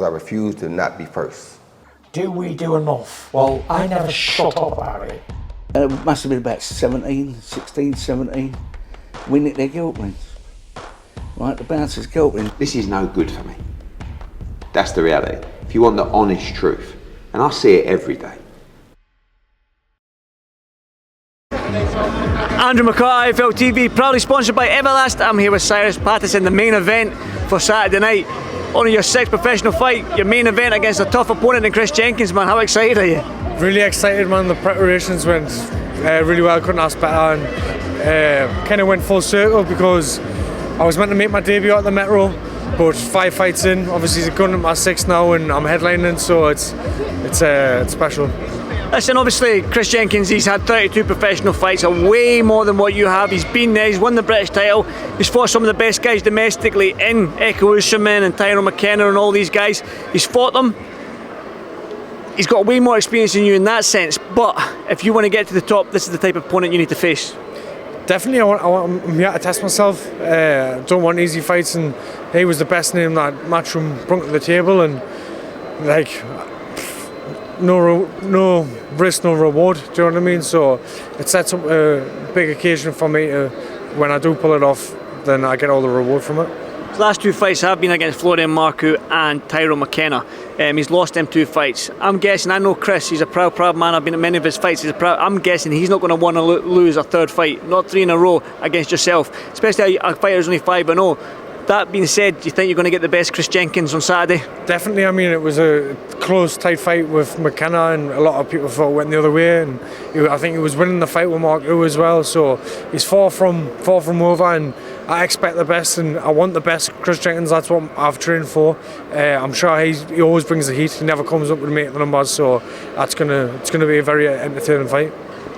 I refuse to not be first. Do we do enough? Well, I never shut up about it. It must have been about 16, 17. We nicked their guilt rings. Right, the bouncer's guilt ring. This is no good for me. That's the reality. If you want the honest truth, and I see it every day. Andrew McCART, IFL TV, proudly sponsored by Everlast. I'm here with Cyrus Pattinson, the main event for Saturday night. Only your sixth professional fight, your main event against a tough opponent in Chris Jenkins, man. How excited are you? Really excited, man. The preparations went really well, couldn't ask better, and kind of went full circle because I was meant to make my debut at the Metro, but 5 fights in, obviously it's going to my 6th now and I'm headlining, so it's special. Listen, obviously Chris Jenkins, he's had 32 professional fights, way more than what you have. He's been there, he's won the British title, he's fought some of the best guys domestically in Echo Usherman and Tyrone McKenna and all these guys. He's fought them. He's got way more experience than you in that sense, but if you want to get to the top, this is the type of opponent you need to face. Definitely, I'm here to test myself. Don't want easy fights, and he was the best name that Matchroom brought to the table, and like no risk, no reward. Do you know what I mean? So it sets up a big occasion for me to, when I do pull it off, then I get all the reward from it. His last 2 fights have been against Florian Marcoux and Tyrone McKenna. He's lost them 2 fights. I'm guessing, I know Chris, he's a proud man. I've been at many of his fights. I'm guessing he's not going to want to lose a 3rd fight, not 3 in a row against yourself, especially a fighter who's only 5-0. That being said, do you think you're going to get the best Chris Jenkins on Saturday? Definitely. I mean, it was a close, tight fight with McKenna, and a lot of people thought it went the other way. And I think he was winning the fight with Marcoux as well. So he's far from over, and I expect the best, and I want the best Chris Jenkins. That's what I've trained for. I'm sure he always brings the heat. He never comes up with me at the numbers, so it's gonna be a very entertaining fight.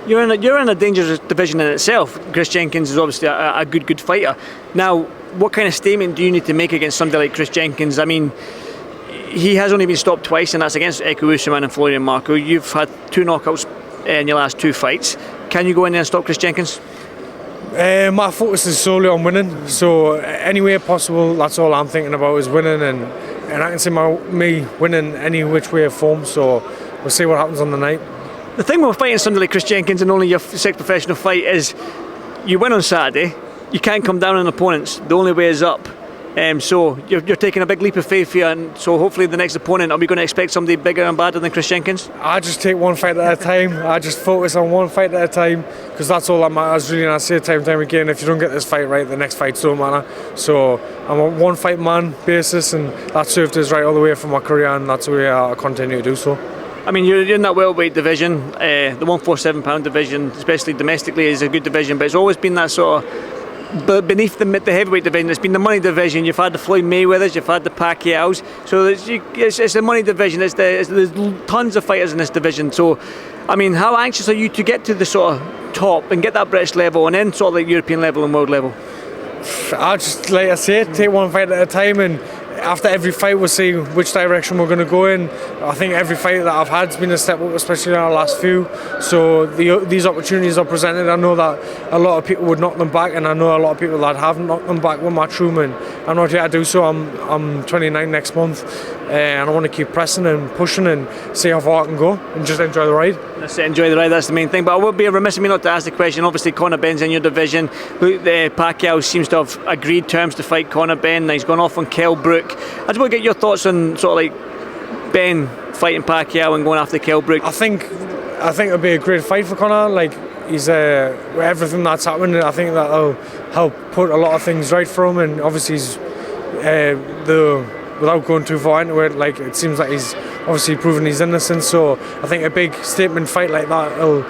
You're in a dangerous division in itself. Chris Jenkins is obviously a good fighter. Now, what kind of statement do you need to make against somebody like Chris Jenkins? I mean, he has only been stopped twice, and that's against Echo Usherman and Florian Marcoux. You've had 2 knockouts in your last 2 fights. Can you go in there and stop Chris Jenkins? My focus is solely on winning, so any way possible, that's all I'm thinking about is winning, and I can see me winning any which way of form, so we'll see what happens on the night. The thing with fighting somebody like Chris Jenkins and only your 6th professional fight is you win on Saturday, you can't come down on opponents, the only way is up. So you're taking a big leap of faith here, and so hopefully the next opponent, are we going to expect somebody bigger and badder than Chris Jenkins? I just take one fight at a time. I just focus on one fight at a time, because that's all that matters really, and I say it time and time again, if you don't get this fight right, the next fights don't matter. So I'm a one fight man basis, and that served us right all the way from my career, and that's the way I continue to do so. I mean, you're in that welterweight division, the 147 pound division, especially domestically, is a good division, but it's always been that sort of, but beneath the heavyweight division, it's been the money division. You've had the Floyd Mayweathers, you've had the Pacquiaos, so it's the money division. There's tons of fighters in this division. So, I mean, how anxious are you to get to the sort of top and get that British level and then sort of like European level and world level? I just, like I say, take one fight at a time, and after every fight we'll see which direction we're going to go in. I think every fight that I've had has been a step up, especially in our last few. So these opportunities are presented. I know that a lot of people would knock them back, and I know a lot of people that have knocked them back with Matchroom, and I'm not yet to do so. I'm 29 next month, and I want to keep pressing and pushing and see how far I can go and just enjoy the ride. That's it, enjoy the ride, that's the main thing. But I would be remiss of me not to ask the question. Obviously Conor Benn's in your division. Pacquiao seems to have agreed terms to fight Conor Benn. He's gone off on Kell Brook. I just want to get your thoughts on sort of like Ben fighting Pacquiao and going after Kell Brook. I think it'll be a great fight for Conor. Like, he's with everything that's happening, I think that'll help put a lot of things right for him, and obviously he's without going too far into it, like, it seems like he's obviously proven his innocence, so I think a big statement fight like that will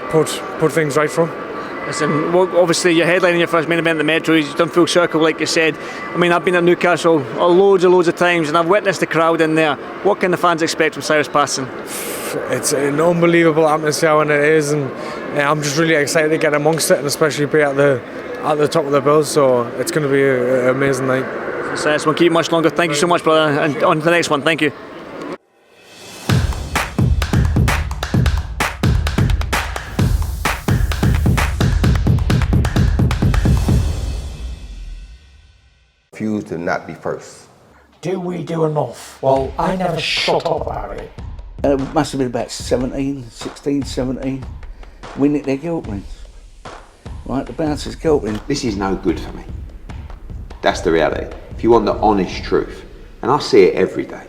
put things right for him. Listen, well, obviously you're headlining your first main event at the Metro. You've done full circle, like you said. I mean, I've been at Newcastle loads of times, and I've witnessed the crowd in there. What can the fans expect from Cyrus Pattinson? It's an unbelievable atmosphere when it is, and I'm just really excited to get amongst it, and especially be at the top of the bill. So it's going to be an amazing night. Cyrus, won't keep you much longer. Thank you so much, brother, and on to the next one. Thank you. Refuse to not be first. Do we do enough? Well, I never shut up about it. It must have been about 16, 17. We nicked their guilt rings. Right, the bouncers' guilt rings. This is no good for me. That's the reality. If you want the honest truth, and I see it every day,